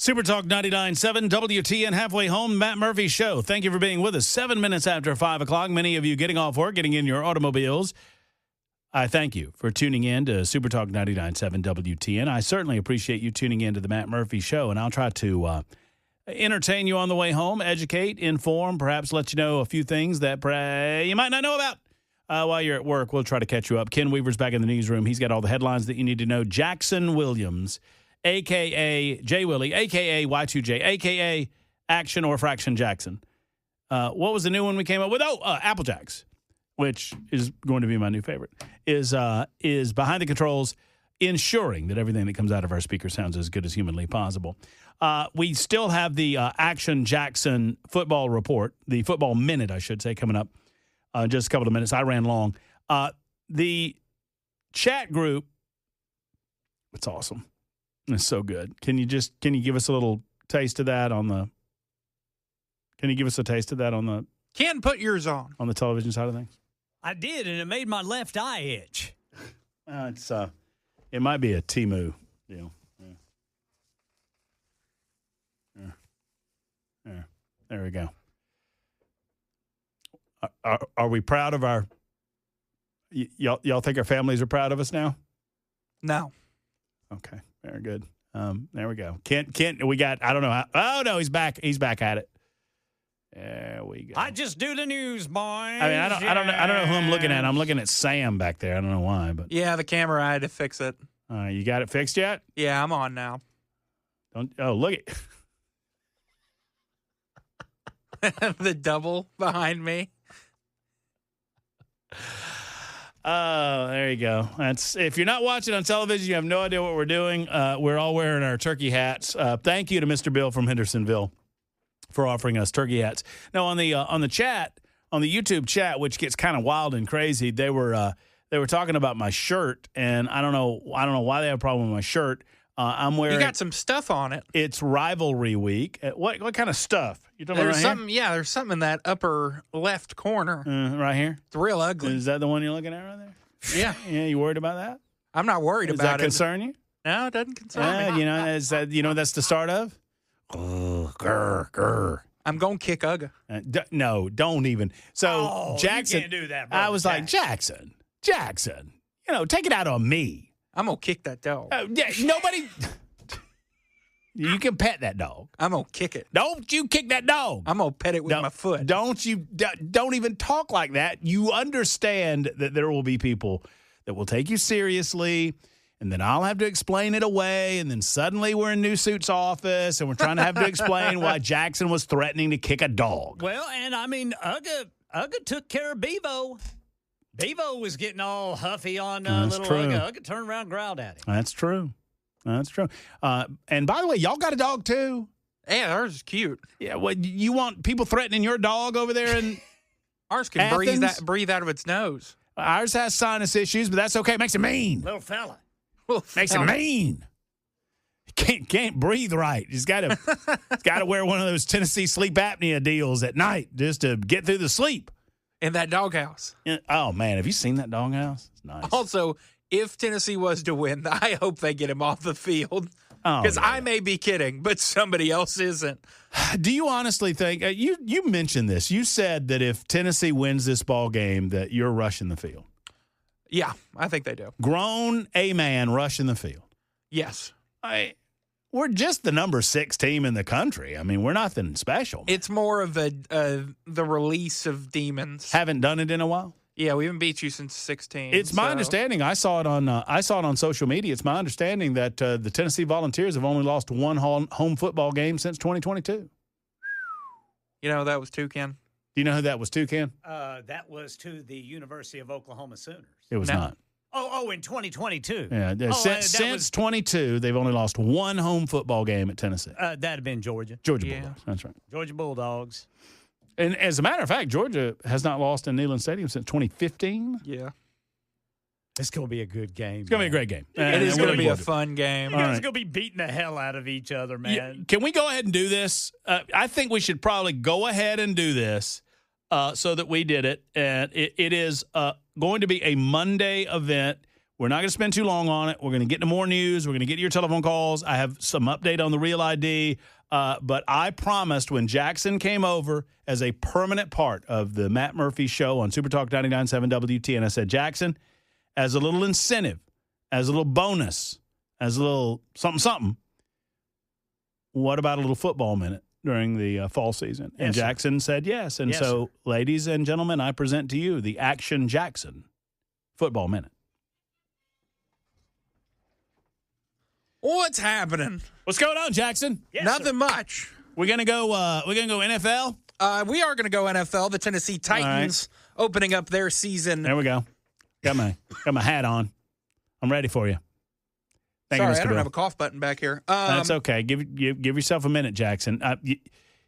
Super Talk 99.7 WTN Halfway Home, Matt Murphy Show. Thank you for being with us. 7 minutes after 5 o'clock. Many of you getting off work, getting in your automobiles. I thank you for tuning in to Super Talk 99.7 WTN. I certainly appreciate you tuning in to the Matt Murphy Show, and I'll try to entertain you on the way home, educate, inform, perhaps let you know a few things that you might not know about. While you're at work, we'll try to catch you up. Ken Weaver's back in the newsroom. He's got all the headlines that you need to know. Jackson Williams, a.k.a. J. Willie, a.k.a. Y2J, a.k.a. Action or Fraction Jackson. What was the new one we came up with? Apple Jacks, which is going to be my new favorite, is behind the controls, ensuring that everything that comes out of our speaker sounds as good as humanly possible. We still have the Action Jackson football report, the football minute, I should say, coming up in just a couple of minutes. I ran long. The chat group, it's awesome. It's so good. Can you give us a little taste of that on the? Can you give us a taste of that on the? Ken, put yours on the television side of things. I did, and it made my left eye itch. It might be a Temu deal. Yeah. There we go. Are we proud of our? Y'all think our families are proud of us now? No. Okay. Very good. There we go. Kent, we got, I don't know how. Oh, no, he's back. He's back at it. There we go. I just do the news, boys. I mean, I don't know who I'm looking at. I'm looking at Sam back there. I don't know why, but. Yeah, the camera, I had to fix it. You got it fixed yet? Yeah, I'm on now. Look at. The double behind me. Oh, there you go. That's if you're not watching on television, you have no idea what we're doing. We're all wearing our turkey hats. Thank you to Mr. Bill from Hendersonville for offering us turkey hats. Now on the chat, on the YouTube chat, which gets kind of wild and crazy, they were talking about my shirt, and I don't know why they have a problem with my shirt. I'm wearing. You got some stuff on it. It's rivalry week. What kind of stuff? You talking about right something. here? Yeah, there's something in that upper left corner. Right here. It's real ugly. Is that the one you're looking at right there? Yeah. Yeah. You worried about that? I'm not worried about it. Does that concern you? No, it doesn't concern me. That's the start of. Grr. I'm gonna kick Ugga. No, don't even. So Jackson, you can't do that. Brother. I was like Jackson. Take it out on me. I'm gonna kick that dog. Nobody. You can pet that dog. I'm gonna kick it. Don't you kick that dog. I'm gonna pet it with my foot. Don't even talk like that. You understand that there will be people that will take you seriously, and then I'll have to explain it away, and then suddenly we're in New Suit's office, and we're trying to have to explain why Jackson was threatening to kick a dog. Well, and I mean, Ugga took care of Bevo. Bevo was getting all huffy on little true. Ugga. Ugga turned around and growled at him. That's true. And by the way, y'all got a dog too? Yeah, ours is cute. Yeah, well, you want people threatening your dog over there in Ours can Athens? breathe out of its nose. Ours has sinus issues, but that's okay. It makes it mean. Little fella. Makes it mean. Can't breathe right. He's got to wear one of those Tennessee sleep apnea deals at night just to get through the sleep. In that doghouse. Oh man, have you seen that doghouse? It's nice. Also, if Tennessee was to win, I hope they get him off the field. Because I may be kidding, but somebody else isn't. Do you honestly think you mentioned this? You said that if Tennessee wins this ball game, that you're rushing the field. Yeah, I think they do. Grown a man rushing the field. Yes. We're just the number 6 team in the country. I mean, we're nothing special. It's more of the release of demons. Haven't done it in a while. Yeah, we haven't beat you since 16. It's my understanding. I saw it on social media. It's my understanding that the Tennessee Volunteers have only lost one home football game since 2022. You know who that was too, Ken? Do you know who that was too, Ken? That was to the University of Oklahoma Sooners. It was not. In 2022. Yeah, since 22, they've only lost one home football game at Tennessee. That'd have been Georgia. Georgia Bulldogs. That's right. Georgia Bulldogs. And as a matter of fact, Georgia has not lost in Neyland Stadium since 2015. Yeah. It's going to be a good game. It's going to be a great game. It is going to be a fun game. You guys are going to be beating the hell out of each other, man. Yeah. Can we go ahead and do this? I think we should probably go ahead and do this so that we did it. And it is going to be a Monday event. We're not going to spend too long on it. We're going to get into more news. We're going to get your telephone calls. I have some update on the Real ID. But I promised when Jackson came over as a permanent part of the Matt Murphy Show on Super Talk 99.7 WTN, I said, Jackson, as a little incentive, as a little bonus, as a little something, what about a little football minute during the fall season? And Yes, Jackson said yes. And so, ladies and gentlemen, I present to you the Action Jackson football minute. What's happening? What's going on, Jackson? Yes, Nothing much. We're gonna go NFL. We are going to go NFL. The Tennessee Titans opening up their season. There we go. Got my hat on. I'm ready for you. Thank Sorry, you, Mr. I don't Bill. have a cough button back here. That's okay. Give yourself a minute, Jackson.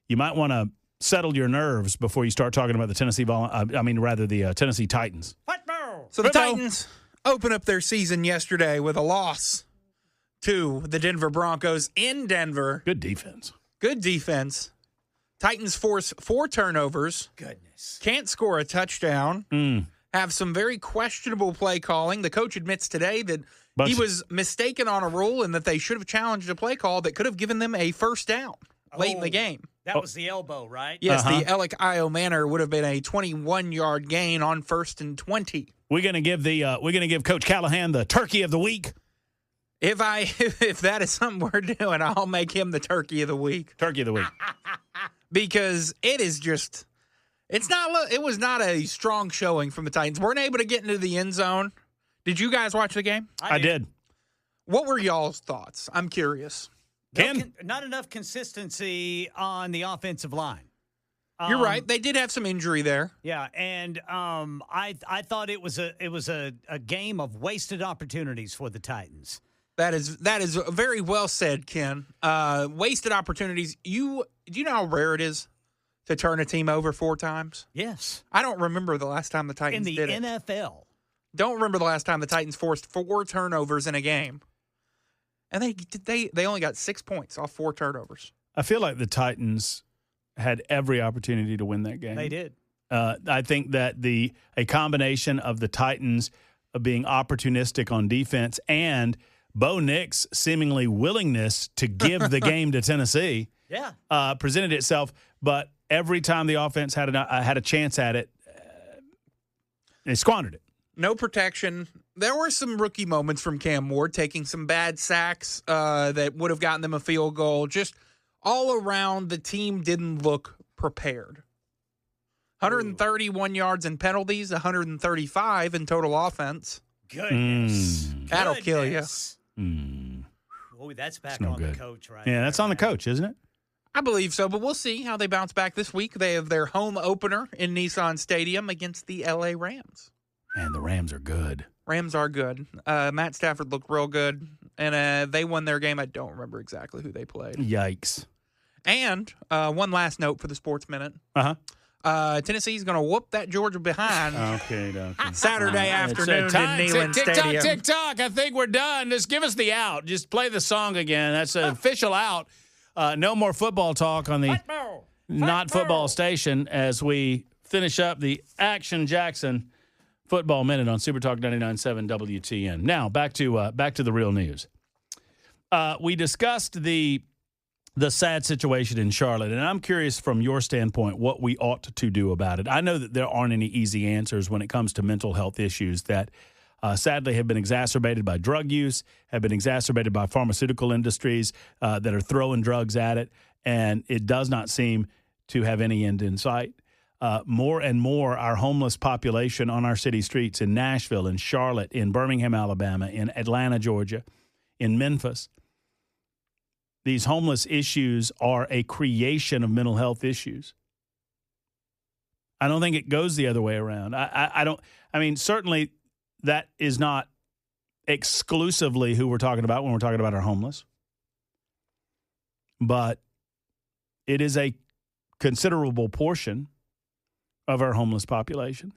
You might want to settle your nerves before you start talking about the Tennessee Tennessee Titans. Football. So the Football. Titans open up their season yesterday with a loss to the Denver Broncos in Denver. Good defense. Good defense. Titans force 4 turnovers. Goodness. Can't score a touchdown. Have some very questionable play calling. The coach admits today that he was mistaken on a rule and that they should have challenged a play call that could have given them a first down late in the game. That was the elbow, right? Yes, the Alec Io Manor would have been a 21-yard gain on 1st and 20. We're gonna give Coach Callahan the turkey of the week. If that is something we're doing, I'll make him the turkey of the week. Turkey of the week. Because it was not a strong showing from the Titans. Weren't able to get into the end zone. Did you guys watch the game? I did. What were y'all's thoughts? I'm curious. Ken? Not enough consistency on the offensive line. You're right. They did have some injury there. Yeah, and I thought it was a game of wasted opportunities for the Titans. That is very well said, Ken. Wasted opportunities. Do you know how rare it is to turn a team over 4 times? Yes. I don't remember the last time the Titans In the did it. NFL. Don't remember the last time the Titans forced 4 turnovers in a game. And they only got 6 points off 4 turnovers. I feel like the Titans had every opportunity to win that game. They did. I think that a combination of the Titans being opportunistic on defense and Bo Nix' seemingly willingness to give the game to Tennessee presented itself. But every time the offense had a chance at it, they squandered it. No protection. There were some rookie moments from Cam Ward taking some bad sacks that would have gotten them a field goal. Just all around, the team didn't look prepared. 131 yards in penalties, 135 in total offense. Goodness. That'll kill you. Oh, that's back no on good. the coach, right? Yeah, that's on the coach, isn't it? I believe so, but we'll see how they bounce back this week. They have their home opener in Nissan Stadium against the L.A. Rams. Man, the Rams are good. Rams are good. Matt Stafford looked real good, and they won their game. I don't remember exactly who they played. Yikes. And one last note for the Sports Minute. Tennessee's going to whoop that Georgia behind Okay. Saturday afternoon in Neyland Stadium. Tick-tock. I think we're done. Just give us the out. Just play the song again. That's an official out. No more football talk on the Not Football station as we finish up the Action Jackson Football Minute on Super Talk 99.7 WTN. Now, back to the real news. We discussed the sad situation in Charlotte, and I'm curious from your standpoint what we ought to do about it. I know that there aren't any easy answers when it comes to mental health issues that sadly have been exacerbated by drug use, have been exacerbated by pharmaceutical industries that are throwing drugs at it, and it does not seem to have any end in sight. More and more, our homeless population on our city streets in Nashville, in Charlotte, in Birmingham, Alabama, in Atlanta, Georgia, in Memphis. These homeless issues are a creation of mental health issues. I don't think it goes the other way around. Certainly that is not exclusively who we're talking about when we're talking about our homeless. But it is a considerable portion of our homeless population.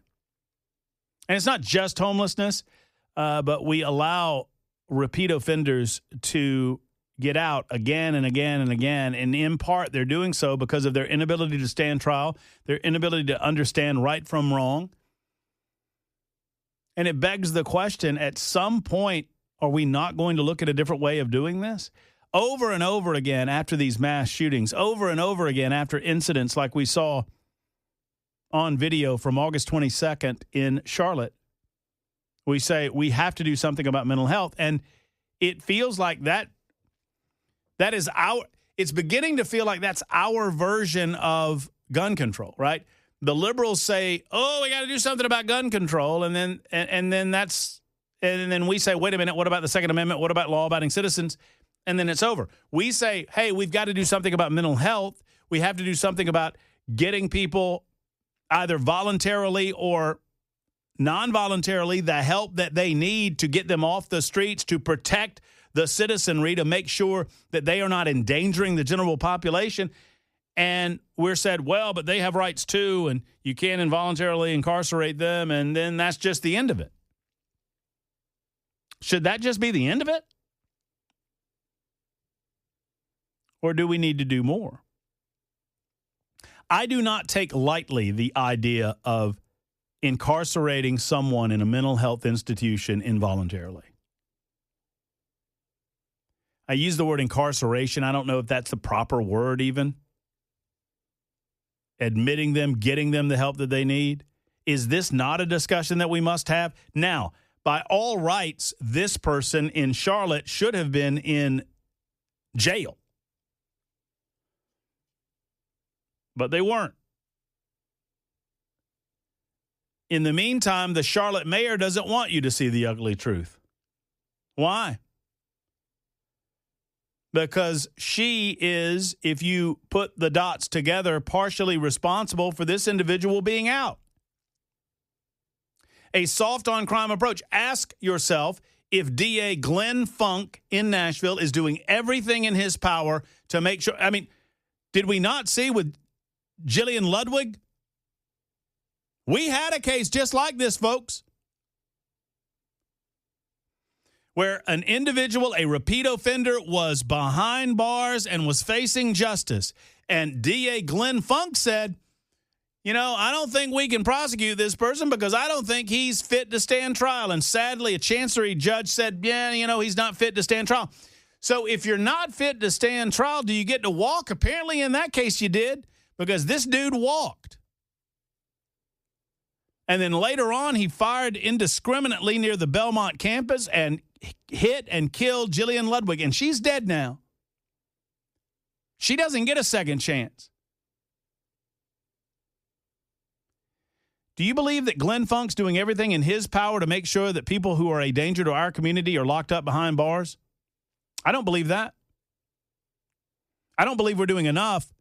And it's not just homelessness, but we allow repeat offenders to get out again and again and again. And in part, they're doing so because of their inability to stand trial, their inability to understand right from wrong. And it begs the question, at some point, are we not going to look at a different way of doing this? Over and over again after these mass shootings, over and over again after incidents like we saw on video from August 22nd in Charlotte, we say we have to do something about mental health. And it feels like that is it's beginning to feel like that's our version of gun control, right? The liberals say, "Oh, we got to do something about gun control," and then we say, "Wait a minute, what about the Second Amendment? What about law-abiding citizens?" And then it's over. We say, "Hey, we've got to do something about mental health. We have to do something about getting people either voluntarily or non-voluntarily the help that they need to get them off the streets, to protect the citizenry, to make sure that they are not endangering the general population." And we're said, well, but they have rights too, and you can't involuntarily incarcerate them, and then that's just the end of it. Should that just be the end of it? Or do we need to do more? I do not take lightly the idea of incarcerating someone in a mental health institution involuntarily. I use the word incarceration. I don't know if that's the proper word even. Admitting them, getting them the help that they need. Is this not a discussion that we must have? Now, by all rights, this person in Charlotte should have been in jail. But they weren't. In the meantime, the Charlotte mayor doesn't want you to see the ugly truth. Why? Because she is, if you put the dots together, partially responsible for this individual being out. A soft on crime approach. Ask yourself if DA Glenn Funk in Nashville is doing everything in his power to make sure. I mean, did we not see with Jillian Ludwig? We had a case just like this, folks, where an individual, a repeat offender, was behind bars and was facing justice. And DA Glenn Funk said, I don't think we can prosecute this person because I don't think he's fit to stand trial. And sadly, a chancery judge said, he's not fit to stand trial. So if you're not fit to stand trial, do you get to walk? Apparently in that case you did, because this dude walked. And then later on, he fired indiscriminately near the Belmont campus and hit and killed Jillian Ludwig. And she's dead now. She doesn't get a second chance. Do you believe that Glenn Funk's doing everything in his power to make sure that people who are a danger to our community are locked up behind bars? I don't believe that. I don't believe we're doing enough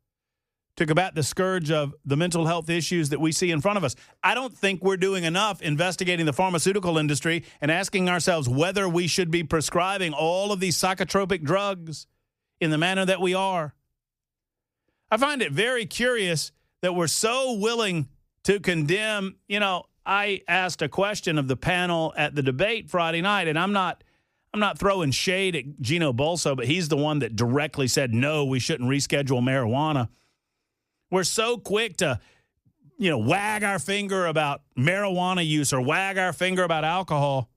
to combat the scourge of the mental health issues that we see in front of us. I don't think we're doing enough investigating the pharmaceutical industry and asking ourselves whether we should be prescribing all of these psychotropic drugs in the manner that we are. I find it very curious that we're so willing to condemn. I asked a question of the panel at the debate Friday night, and I'm not throwing shade at Gino Bolso, but he's the one that directly said, no, we shouldn't reschedule marijuana. We're so quick to, wag our finger about marijuana use or wag our finger about alcohol.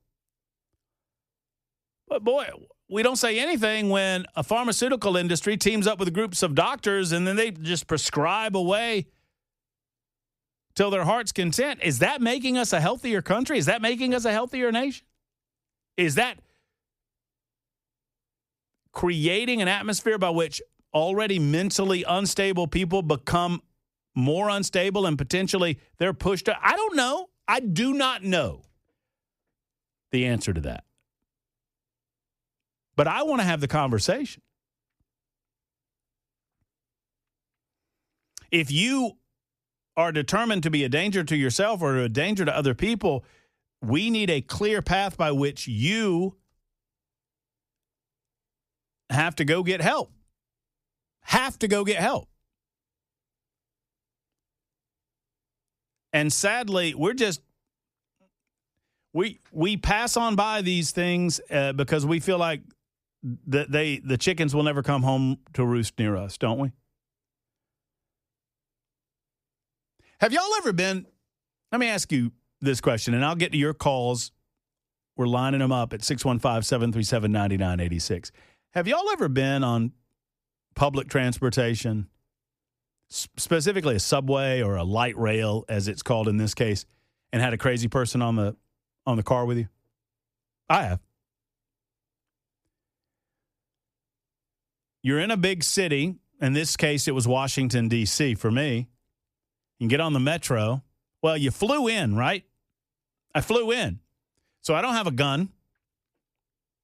But boy, we don't say anything when a pharmaceutical industry teams up with groups of doctors and then they just prescribe away till their heart's content. Is that making us a healthier country? Is that making us a healthier nation? Is that creating an atmosphere by which already mentally unstable people become more unstable and potentially they're pushed out? I don't know. I do not know the answer to that. But I want to have the conversation. If you are determined to be a danger to yourself or a danger to other people, we need a clear path by which you have to go get help. Have to go get help. And sadly, we pass on by these things because we feel like that the chickens will never come home to roost near us, don't we? Have y'all ever been, let me ask you this question, and I'll get to your calls. We're lining them up at 615-737-9986. Have y'all ever been on public transportation, specifically a subway or a light rail, as it's called in this case, and had a crazy person on the car with you? I have. You're in a big city. In this case, it was Washington, D.C. for me. You can get on the metro. Well, you flew in, right? I flew in. So I don't have a gun.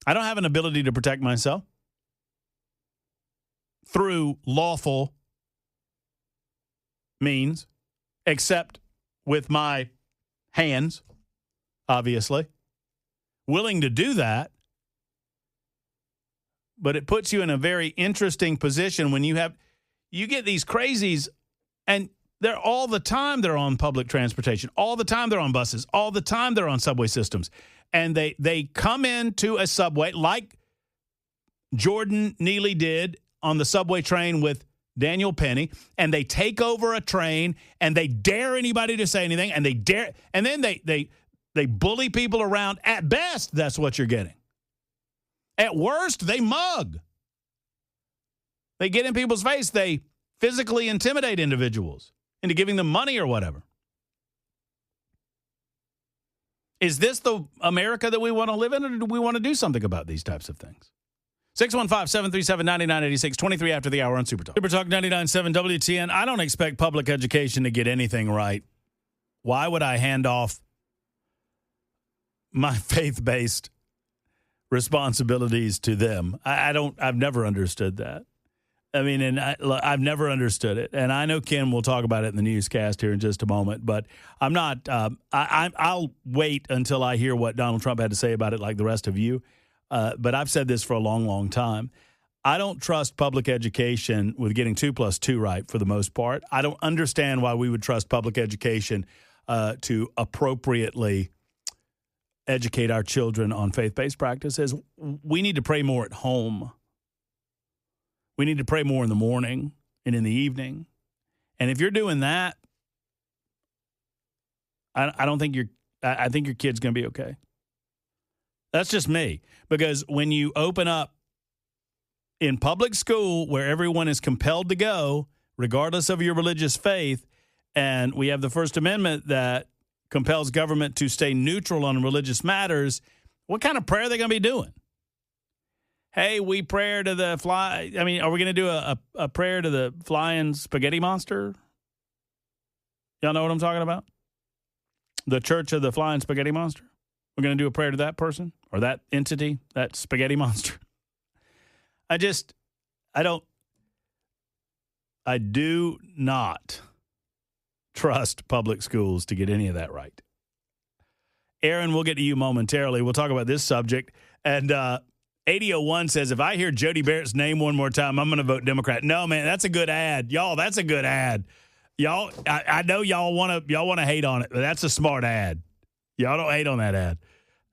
I don't have an ability to protect myself through lawful means, except with my hands, obviously. Willing to do that. But it puts you in a very interesting position when you get these crazies, and they're all the time they're on public transportation. All the time they're on buses. All the time they're on subway systems. And they come into a subway like Jordan Neely did on the subway train with Daniel Penny, and they take over a train, and they dare anybody to say anything, and then they bully people around. At best, that's what you're getting. At worst, they mug. They get in people's face. They physically intimidate individuals into giving them money or whatever. Is this the America that we want to live in, or do we want to do something about these types of things? 615-737-9986, 23 after the hour on Super Talk. Super Talk 99.7 WTN. I don't expect public education to get anything right. Why would I hand off my faith-based responsibilities to them? I've never understood that. I mean, and I've never understood it. And I know Ken will talk about it in the newscast here in just a moment, but I'm not, I'll wait until I hear what Donald Trump had to say about it like the rest of you. But I've said this for a long, long time. I don't trust public education with getting 2 + 2 right for the most part. I don't understand why we would trust public education to appropriately educate our children on faith-based practices. We need to pray more at home. We need to pray more in the morning and in the evening. And if you're doing that, I don't think I think your kid's going to be okay. That's just me. Because when you open up in public school where everyone is compelled to go, regardless of your religious faith, and we have the First Amendment that compels government to stay neutral on religious matters, what kind of prayer are they going to be doing? Hey, we pray to the fly. I mean, are we going to do a prayer to the flying spaghetti monster? Y'all know what I'm talking about? The Church of the Flying Spaghetti Monster? We're going to do a prayer to that person or that entity, that spaghetti monster? I do not trust public schools to get any of that right. Aaron, we'll get to you momentarily. We'll talk about this subject. And 8001 says, if I hear Jody Barrett's name one more time, I'm going to vote Democrat. No, man, that's a good ad. Y'all, that's a good ad. Y'all, I know y'all want to hate on it, but that's a smart ad. Y'all don't hate on that ad.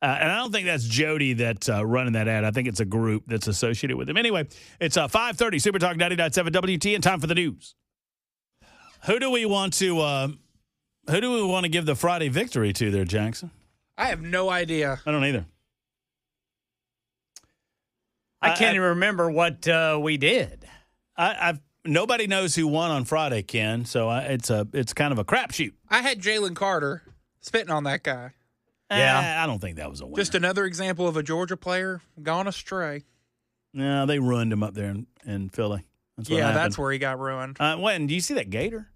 And I don't think that's Jody that's running that ad. I think it's a group that's associated with him. Anyway, it's 5:30, Super Talk 90.7 WTN, time for the news. Who do we want to give the Friday victory to there, Jackson? I have no idea. I don't either. I can't even remember what we did. Nobody knows who won on Friday, Ken. So it's kind of a crapshoot. I had Jalen Carter spitting on that guy. Yeah, I don't think that was a winner. Just another example of a Georgia player gone astray. No, they ruined him up there in Philly. That's what happened. That's where he got ruined. When do you see that Gator?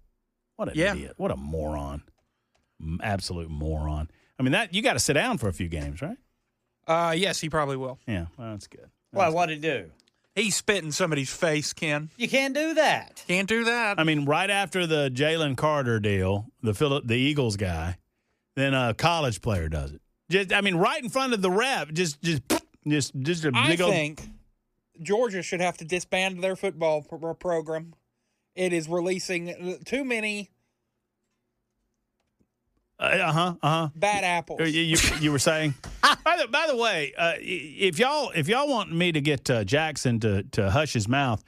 What an idiot! What a moron! Absolute moron. I mean, that you got to sit down for a few games, right? Yes, he probably will. Yeah, well, that's good. Well, what'd he do? He spit in somebody's face, Ken. You can't do that. Can't do that. I mean, right after the Jalen Carter deal, the Eagles guy, then a college player does it. Right in front of the ref. Just a big old. I think Georgia should have to disband their football program. It is releasing too many bad apples. You were saying. By the way, if y'all want me to get Jackson to hush his mouth,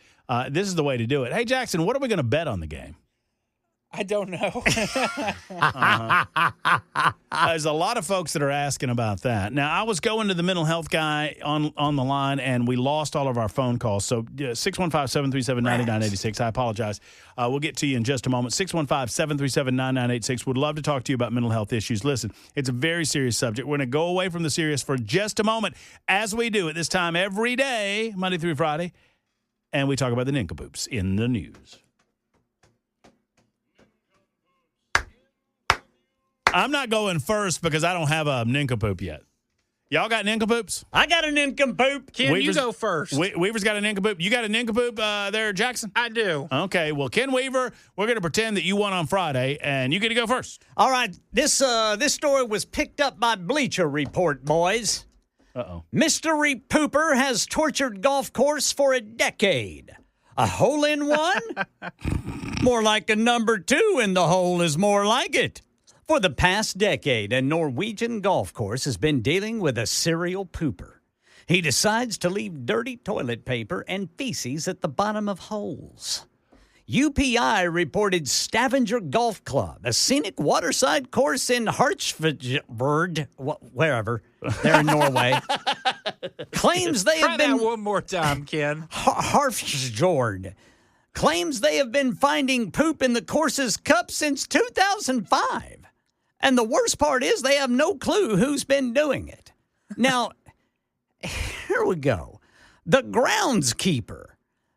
this is the way to do it. Hey, Jackson, what are we going to bet on the game? I don't know. There's a lot of folks that are asking about that. Now, I was going to the mental health guy on the line, and we lost all of our phone calls. So 615-737-9986. I apologize. We'll get to you in just a moment. 615-737-9986. Would love to talk to you about mental health issues. Listen, it's a very serious subject. We're going to go away from the serious for just a moment, as we do at this time every day, Monday through Friday, and we talk about the nincompoops in the news. I'm not going first because I don't have a nincompoop yet. Y'all got nincompoops? I got a nincompoop. Ken, you go first. Weaver's got a nincompoop. You got a nincompoop there, Jackson? I do. Okay. Well, Ken Weaver, we're going to pretend that you won on Friday, and you get to go first. All right. This story was picked up by Bleacher Report, boys. Uh-oh. Mystery pooper has tortured golf course for a decade. A hole-in-one? More like a number 2 in the hole is more like it. For the past decade, a Norwegian golf course has been dealing with a serial pooper. He decides to leave dirty toilet paper and feces at the bottom of holes. UPI reported Stavanger Golf Club, a scenic waterside course in Hartsfjord, wherever, there in Norway, claims they have been... Try that one more time, Ken. Hartsfjord. Claims they have been finding poop in the course's cup since 2005. And the worst part is they have no clue who's been doing it. Now, here we go. The groundskeeper,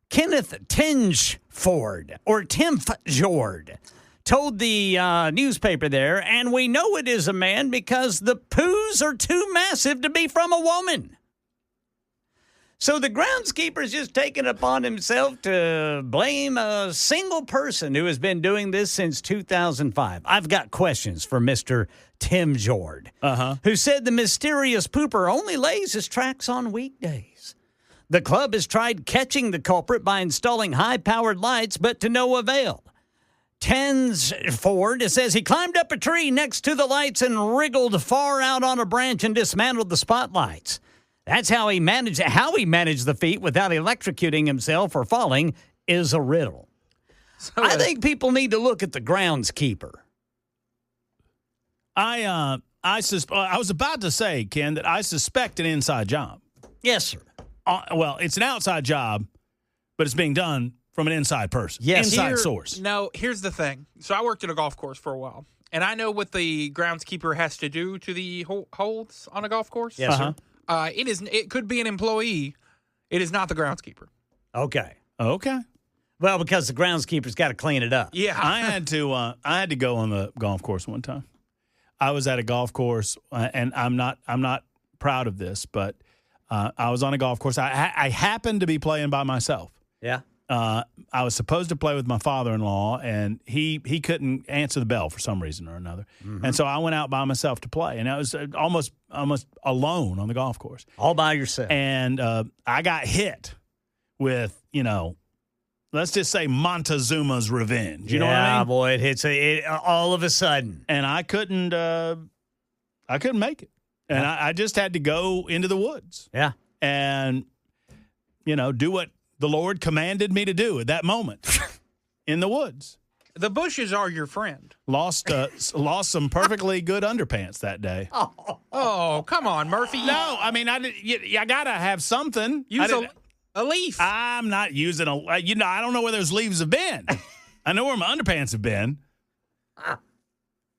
Kenneth Tingsford, or Tingsfjord, told the newspaper there, and we know it is a man because the poos are too massive to be from a woman. So the groundskeeper's just taken upon himself to blame a single person who has been doing this since 2005. I've got questions for Mr. Tingsfjord, who said the mysterious pooper only lays his tracks on weekdays. The club has tried catching the culprit by installing high-powered lights, but to no avail. Tingsfjord says he climbed up a tree next to the lights and wriggled far out on a branch and dismantled the spotlights. That's how he managed the feat without electrocuting himself or falling is a riddle. So, I think people need to look at the groundskeeper. I was about to say, Ken, that I suspect an inside job. Yes, sir. Well, it's an outside job, but it's being done from an inside person. Yes. Inside source. No, here's the thing. So I worked at a golf course for a while, and I know what the groundskeeper has to do to the holes on a golf course. Yes, sir. It could be an employee. It is not the groundskeeper. Okay. Well, because the groundskeeper's got to clean it up. Yeah. I had to go on the golf course one time. I was at a golf course, and I'm not proud of this, but I was on a golf course. I happened to be playing by myself. Yeah. I was supposed to play with my father-in-law, and he couldn't answer the bell for some reason or another. Mm-hmm. And so I went out by myself to play, and I was almost alone on the golf course. All by yourself. And I got hit with, let's just say Montezuma's revenge. You know what I mean? Yeah, boy, it hits all of a sudden. And I couldn't make it. And I just had to go into the woods. Yeah. And, do what the Lord commanded me to do at that moment in the woods. The bushes are your friend. Lost some perfectly good underpants that day. Oh, come on, Murphy. No, I mean, I got to have something. Use a leaf. I'm not using I don't know where those leaves have been. I know where my underpants have been.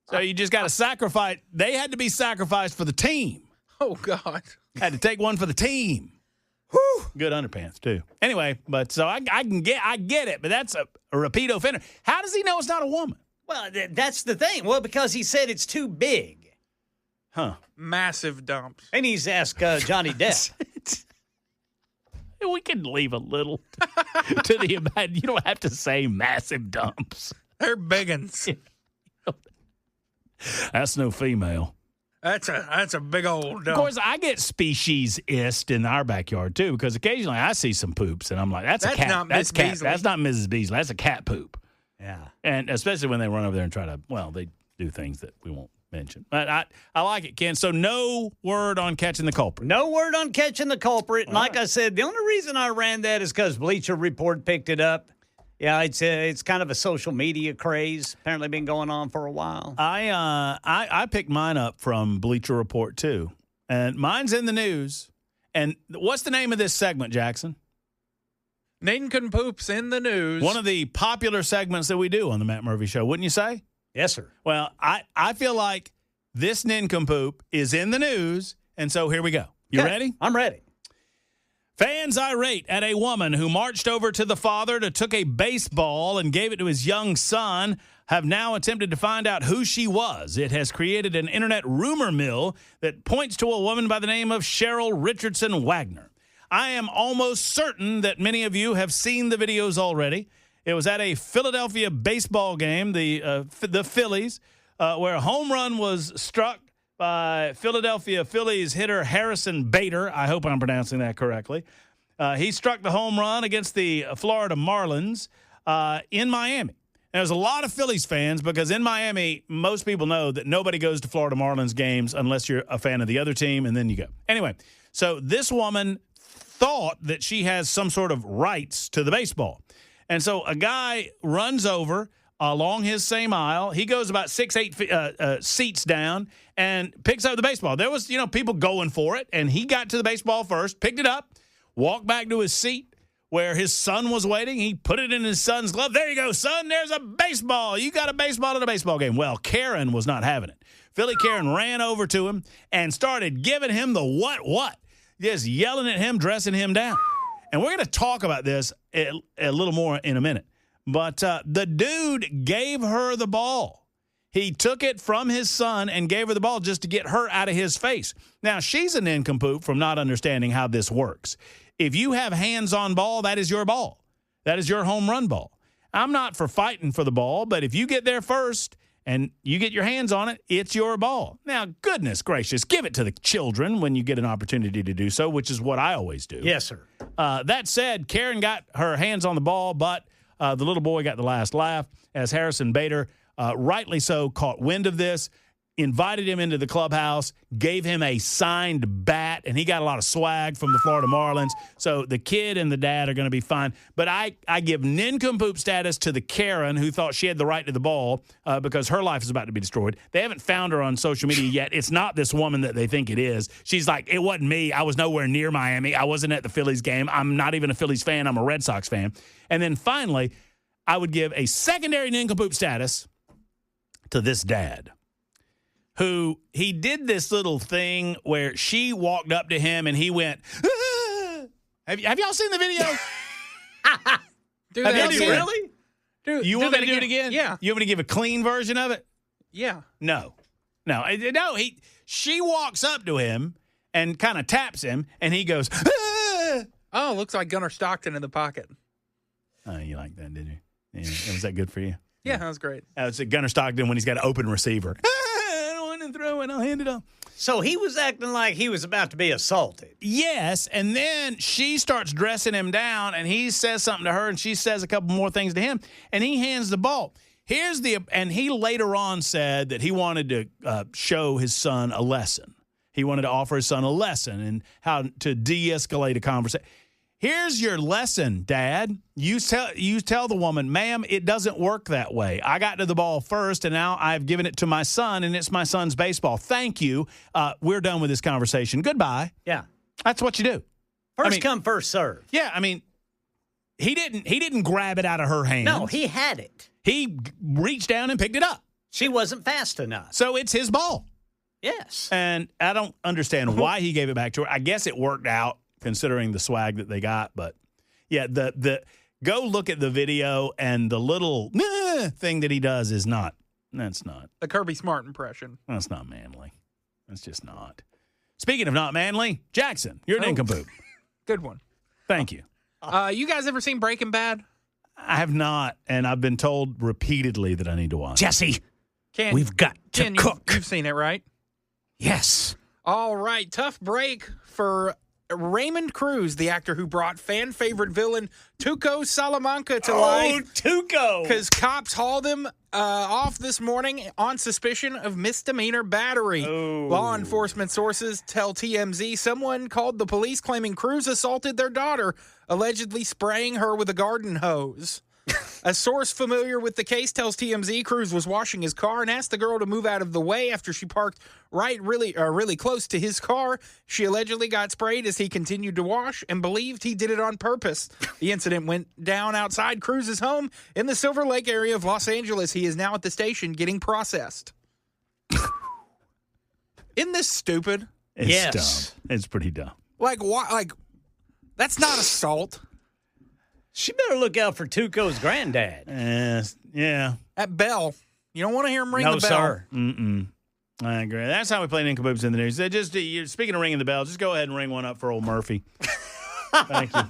So you just got to sacrifice. They had to be sacrificed for the team. Oh, God. Had to take one for the team. Whew. Good underpants, too. Anyway, but so I get it, but that's a repeat offender. How does he know it's not a woman? Well, that's the thing. Well, because he said it's too big. Huh. Massive dumps. He needs to ask Johnny Depp. We can leave a little to the imagine. You don't have to say massive dumps. They're big uns. That's no female. That's a big old dump. Of course, I get speciesist in our backyard, too, because occasionally I see some poops, and I'm like, that's a cat. Not that's Miss Beasley. That's not Mrs. Beasley. That's a cat poop. Yeah. And especially when they run over there and try to, they do things that we won't mention. But I like it, Ken. So no word on catching the culprit. No word on catching the culprit. And like I said, the only reason I ran that is because Bleacher Report picked it up. Yeah, it's kind of a social media craze. Apparently been going on for a while. I picked mine up from Bleacher Report, too. And mine's in the news. And what's the name of this segment, Jackson? Nincompoops in the news. One of the popular segments that we do on the Matt Murphy Show, wouldn't you say? Yes, sir. Well, I feel like this nincompoop is in the news, and so here we go. You ready? I'm ready. Fans irate at a woman who marched over to the father to took a baseball and gave it to his young son have now attempted to find out who she was. It has created an internet rumor mill that points to a woman by the name of Cheryl Richardson Wagner. I am almost certain that many of you have seen the videos already. It was at a Philadelphia baseball game, the Phillies, where a home run was struck by Philadelphia Phillies hitter Harrison Bader. I hope I'm pronouncing that correctly. He struck the home run against the Florida Marlins in Miami. There's a lot of Phillies fans because in Miami, most people know that nobody goes to Florida Marlins games unless you're a fan of the other team, and then you go. Anyway, so this woman thought that she has some sort of rights to the baseball. And so a guy runs over along his same aisle. He goes about 6-8 seats down and picks up the baseball. There was, people going for it, and he got to the baseball first, picked it up, walked back to his seat where his son was waiting. He put it in his son's glove. There you go, son. There's a baseball. You got a baseball at a baseball game. Well, Karen was not having it. Philly Karen ran over to him and started giving him the what? Just yelling at him, dressing him down. And we're going to talk about this a little more in a minute. But the dude gave her the ball. He took it from his son and gave her the ball just to get her out of his face. Now, she's a nincompoop from not understanding how this works. If you have hands on ball, that is your ball. That is your home run ball. I'm not for fighting for the ball, but if you get there first and you get your hands on it, it's your ball. Now, goodness gracious, give it to the children when you get an opportunity to do so, which is what I always do. Yes, sir. That said, Karen got her hands on the ball, but the little boy got the last laugh as Harrison Bader, rightly so, caught wind of this, invited him into the clubhouse, gave him a signed bat, and he got a lot of swag from the Florida Marlins. So the kid and the dad are going to be fine. But I give nincompoop status to the Karen who thought she had the right to the ball because her life is about to be destroyed. They haven't found her on social media yet. It's not this woman that they think it is. She's like, it wasn't me. I was nowhere near Miami. I wasn't at the Phillies game. I'm not even a Phillies fan. I'm a Red Sox fan. And then finally, I would give a secondary nincompoop status to this dad, who he did this little thing where she walked up to him and he went, ah! Have y'all seen the video? Have y'all seen it? Really? Dude, You want me to do it again? Yeah. You want me to give a clean version of it? Yeah. No. She walks up to him and kind of taps him, and he goes, ah! Oh, looks like Gunnar Stockton in the pocket. Oh, you like that, did you? Yeah. Was that good for you? Yeah, that was great. It's Gunnar Stockton when he's got an open receiver. I don't want to throw it. I'll hand it off. So he was acting like he was about to be assaulted. Yes, and then she starts dressing him down, and he says something to her, and she says a couple more things to him, and he hands the ball. And he later on said that he wanted to show his son a lesson. He wanted to offer his son a lesson and how to de-escalate a conversation. Here's your lesson, Dad. You tell the woman, ma'am, it doesn't work that way. I got to the ball first, and now I've given it to my son, and it's my son's baseball. Thank you. We're done with this conversation. Goodbye. Yeah. That's what you do. First come, first serve. Yeah, I mean, he didn't grab it out of her hand. No, he had it. He reached down and picked it up. She wasn't fast enough. So it's his ball. Yes. And I don't understand why he gave it back to her. I guess it worked out, considering the swag that they got. But, yeah, the go look at the video, and the little thing that he does is not. That's not. The Kirby Smart impression. That's not manly. That's just not. Speaking of not manly, Jackson, you're an nincompoop. Good one. Thank you. You guys ever seen Breaking Bad? I have not, and I've been told repeatedly that I need to watch. Jesse, we've got to cook. You've seen it, right? Yes. All right. Tough break for Raymond Cruz, the actor who brought fan-favorite villain Tuco Salamanca to life. Oh, Tuco! Because cops hauled him off this morning on suspicion of misdemeanor battery. Oh. Law enforcement sources tell TMZ someone called the police claiming Cruz assaulted their daughter, allegedly spraying her with a garden hose. A source familiar with the case tells TMZ Cruz was washing his car and asked the girl to move out of the way after she parked really close to his car. She allegedly got sprayed as he continued to wash and believed he did it on purpose. The incident went down outside Cruz's home in the Silver Lake area of Los Angeles. He is now at the station getting processed. Isn't this stupid? It's dumb. It's pretty dumb. Like, why? Like, that's not assault. She better look out for Tuco's granddad. Yeah. At Bell. You don't want to hear him ring the bell. No, sir. Mm-mm. I agree. That's how we play Nincompoops in the news. You're speaking of ringing the bell, just go ahead and ring one up for old Murphy. Thank you.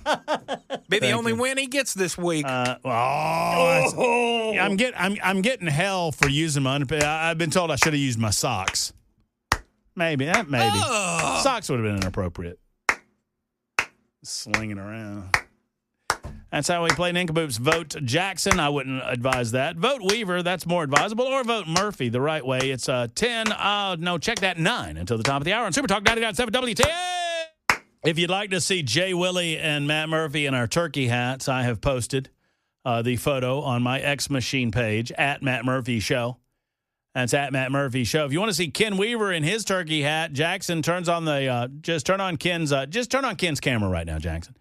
Be the only win he gets this week. I'm getting hell for using my I've been told I should have used my socks. Maybe. Socks would have been inappropriate. Slinging around. That's how we play Nincompoops. Vote Jackson. I wouldn't advise that. Vote Weaver. That's more advisable. Or vote Murphy the right way. It's 10. Check that 9 until the top of the hour on Super Talk 99.7 WTA. If you'd like to see Jay Willie and Matt Murphy in our turkey hats, I have posted the photo on my X Machine page at Matt Murphy Show. That's at Matt Murphy Show. If you want to see Ken Weaver in his turkey hat, Jackson turns on the just turn on Ken's camera right now, Jackson.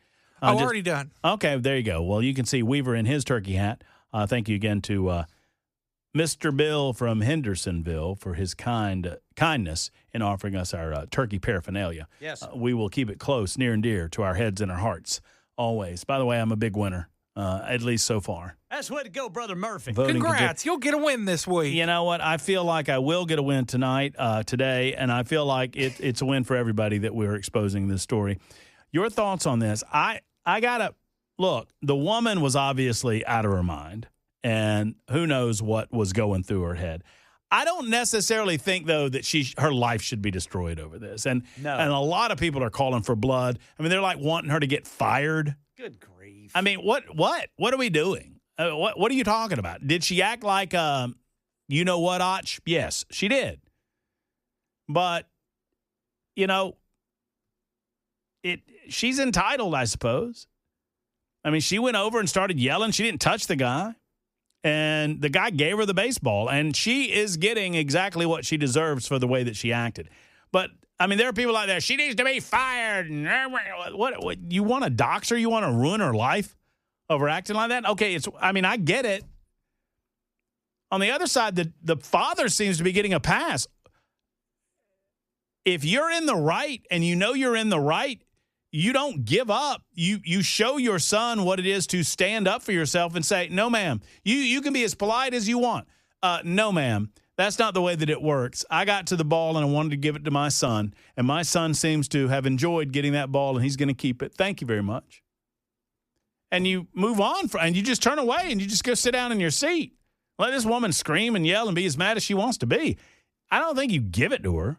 Already done. Okay, there you go. Well, you can see Weaver in his turkey hat. Thank you again to Mr. Bill from Hendersonville for his kindness in offering us our turkey paraphernalia. Yes. We will keep it close, near and dear to our heads and our hearts, always. By the way, I'm a big winner, at least so far. That's the way to go, Brother Murphy. Congrats. You'll get a win this week. You know what? I feel like I will get a win today, and I feel like it's a win for everybody that we're exposing this story. Your thoughts on this? I got to look, the woman was obviously out of her mind, and who knows what was going through her head. I don't necessarily think, though, that her life should be destroyed over this. And a lot of people are calling for blood. I mean, they're like wanting her to get fired. Good grief. I mean, what are we doing? What are you talking about? Did she act like, you know what, Och? Yes, she did. But, she's entitled, I suppose. I mean, she went over and started yelling. She didn't touch the guy. And the guy gave her the baseball. And she is getting exactly what she deserves for the way that she acted. But, I mean, there are people out there, she needs to be fired. What you want to dox her? You want to ruin her life over acting like that? Okay, I get it. On the other side, the father seems to be getting a pass. If you're in the right and you know you're in the right, you don't give up. You show your son what it is to stand up for yourself and say, no, ma'am, you can be as polite as you want. No, ma'am, that's not the way that it works. I got to the ball and I wanted to give it to my son, and my son seems to have enjoyed getting that ball, and he's going to keep it. Thank you very much. And you move on, and you just turn away, and you just go sit down in your seat. Let this woman scream and yell and be as mad as she wants to be. I don't think you give it to her.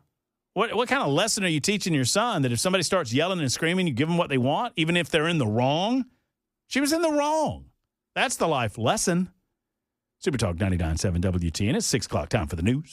What kind of lesson are you teaching your son that if somebody starts yelling and screaming, you give them what they want, even if they're in the wrong? She was in the wrong. That's the life lesson. Super Talk 99.7 WTN. It's 6 o'clock, time for the news.